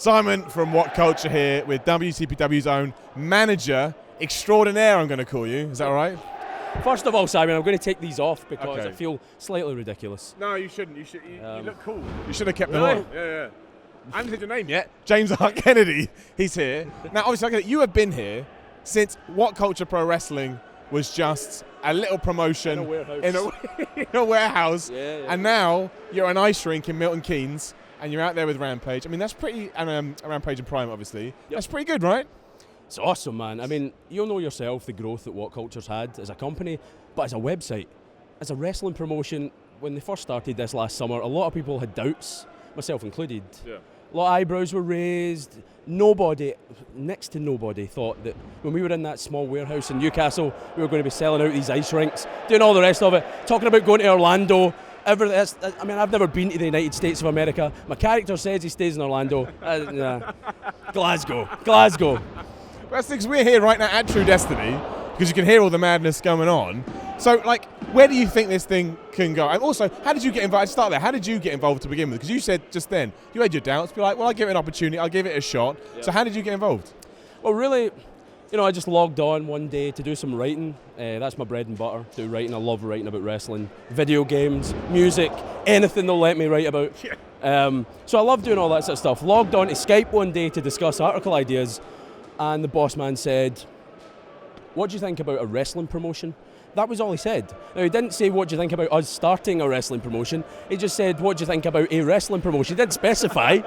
Simon from What Culture here with WCPW's own manager extraordinaire, I'm going to call you. Is that all right? First of all, Simon, I'm going to take these off because Okay. I feel slightly ridiculous. No, you shouldn't. You look cool. You should have kept them Really? on. Yeah. I haven't said your name yet. James R. Kennedy. He's here. Now, obviously, you have been here since What Culture Pro Wrestling was just a little promotion In a warehouse. in a warehouse. Yeah. And now you're at an ice rink in Milton Keynes and you're out there with Rampage. I mean, that's pretty, and Rampage and Prime, obviously. Yep. That's pretty good, right? It's awesome, man. I mean, you'll know yourself the growth that What Culture's had as a company, but as a website, as a wrestling promotion, when they first started this last summer, a lot of people had doubts, myself included. Yeah. A lot of eyebrows were raised. Nobody, next to nobody, thought that when we were in that small warehouse in Newcastle, we were going to be selling out these ice rinks, doing all the rest of it, talking about going to Orlando. I mean, I've never been to the United States of America. My character says he stays in Orlando. Glasgow. Well, that's because we're here right now at True Destiny, because you can hear all the madness going on. So, like, where do you think this thing can go? And also, how did you get invited? Start there. How did you get involved to begin with? Because you said just then, you had your doubts. Be like, well, I'll give it an opportunity. I'll give it a shot. Yeah. So how did you get involved? Well, really, I just logged on one day to do some writing. That's my bread and butter, do writing. I love writing about wrestling, video games, music, anything they'll let me write about. Yeah. So I love doing all that sort of stuff. Logged on to Skype one day to discuss article ideas, and the boss man said, what do you think about a wrestling promotion? That was all he said. Now, he didn't say, what do you think about us starting a wrestling promotion? He just said, what do you think about a wrestling promotion? He didn't specify.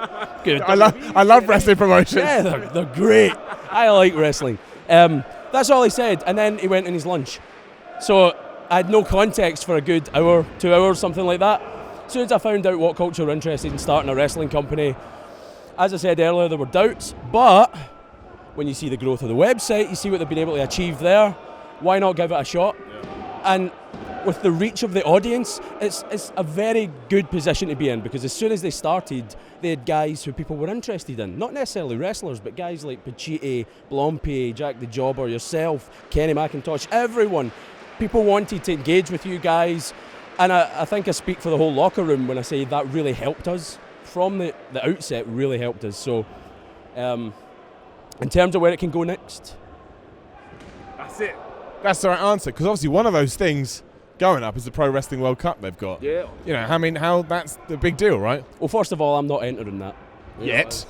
Good. I love wrestling promotions. Yeah, they're great. I like wrestling. That's all he said. And then he went on his lunch. So I had no context for a good hour, 2 hours, something like that. As soon as I found out What Culture were interested in starting a wrestling company, as I said earlier, there were doubts. But when you see the growth of the website, you see what they've been able to achieve there, why not give it a shot? Yeah. And with the reach of the audience, it's a very good position to be in, because as soon as they started, they had guys who people were interested in. Not necessarily wrestlers, but guys like Pacitti, Blompe, Jack the Jobber, yourself, Kenny McIntosh, everyone. People wanted to engage with you guys. And I think I speak for the whole locker room when I say that really helped us. From the outset, really helped us. So, in terms of where it can go next, that's it. That's the right answer, because obviously one of those things going up is the Pro Wrestling World Cup they've got. Yeah. I mean, how that's the big deal, right? Well, first of all, I'm not entering that. Yet.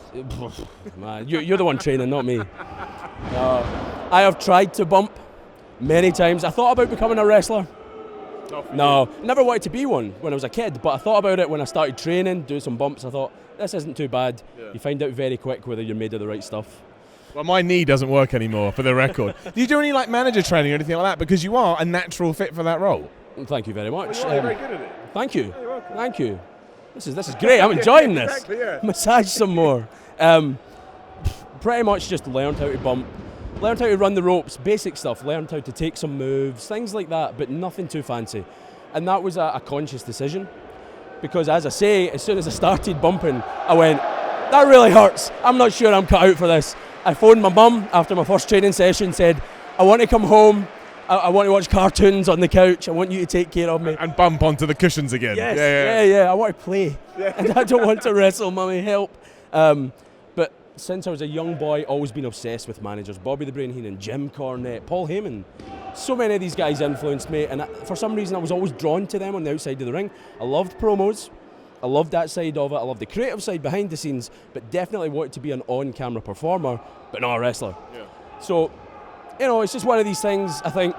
Man, you're the one training, not me. I have tried to bump many times. I thought about becoming a wrestler. No, never wanted to be one when I was a kid, but I thought about it when I started training, doing some bumps. I thought, this isn't too bad. Yeah. You find out very quick whether you're made of the right stuff. Well, my knee doesn't work anymore, for the record. Do you do any manager training or anything like that? Because you are a natural fit for that role. Thank you very much. Well, you're very good at it. Thank you. Yeah, thank you. This is great. I'm enjoying this. Exactly, yeah. Massage some more. Pretty much just learned how to bump, learned how to run the ropes, basic stuff. Learned how to take some moves, things like that, but nothing too fancy. And that was a conscious decision, because as I say, as soon as I started bumping, I went, that really hurts. I'm not sure I'm cut out for this. I phoned my mum after my first training session, said, I want to come home, I want to watch cartoons on the couch, I want you to take care of me. And bump onto the cushions again. Yes, yeah, I want to play. Yeah. And I don't want to wrestle, mummy, help. But since I was a young boy, always been obsessed with managers. Bobby the Brain Heenan, Jim Cornette, Paul Heyman. So many of these guys influenced me, and for some reason I was always drawn to them on the outside of the ring. I loved promos. I loved that side of it. I loved the creative side behind the scenes, but definitely wanted to be an on-camera performer, but not a wrestler. Yeah. So, it's just one of these things. I think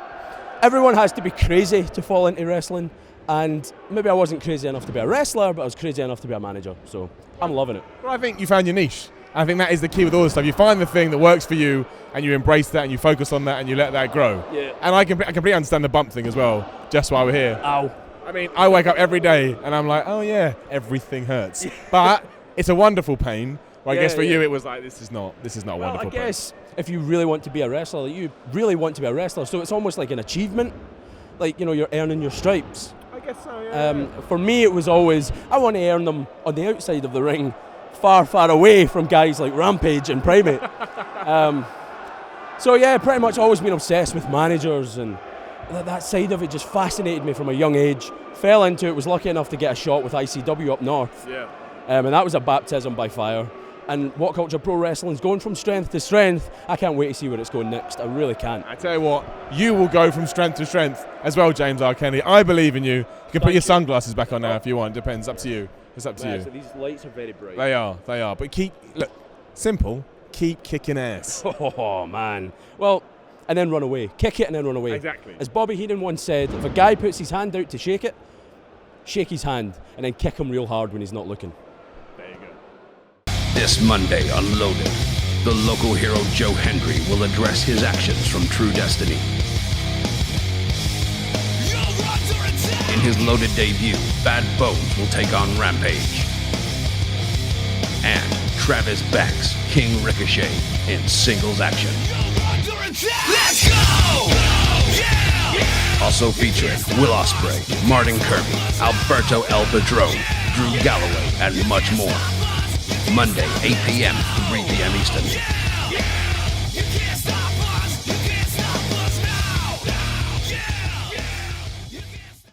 everyone has to be crazy to fall into wrestling, and maybe I wasn't crazy enough to be a wrestler, but I was crazy enough to be a manager. So I'm loving it. Well, I think you found your niche. I think that is the key with all this stuff. You find the thing that works for you, and you embrace that, and you focus on that, and you let that grow. Yeah. And I completely understand the bump thing as well, just while we're here. Ow. I mean, I wake up every day and I'm like, oh yeah, everything hurts. But it's a wonderful pain. Well, I guess for you it was like, this is not a wonderful pain. I guess if you really want to be a wrestler, you really want to be a wrestler. So it's almost like an achievement. Like, you're earning your stripes. I guess so, yeah. For me, it was always, I want to earn them on the outside of the ring, far, far away from guys like Rampage and Primate. So yeah, pretty much always been obsessed with managers, and that side of it just fascinated me from a young age. Fell into it, was lucky enough to get a shot with ICW up north. Yeah. And that was a baptism by fire. And What Culture Pro Wrestling's going from strength to strength. I can't wait to see where it's going next. I really can't. I tell you what, you will go from strength to strength as well, James R. Kennedy. I believe in you. You can put your sunglasses back on now if you want. Depends. Up to you. It's up to you. So these lights are very bright. They are. But simple. Keep kicking ass. Oh, man. Well, and then run away. Kick it and then run away. Exactly. As Bobby Heenan once said, if a guy puts his hand out to shake it, shake his hand and then kick him real hard when he's not looking. There you go. This Monday on Loaded, the local hero Joe Hendry will address his actions from True Destiny. In his Loaded debut, Bad Bones will take on Rampage. And Travis Banks, King Ricochet, in singles action. Let's go! Yeah! Also featuring Will Ospreay, Martin Kirby, Alberto El Padrone, Drew Galloway, and much more. Monday, 8 p.m., 3 p.m. Eastern.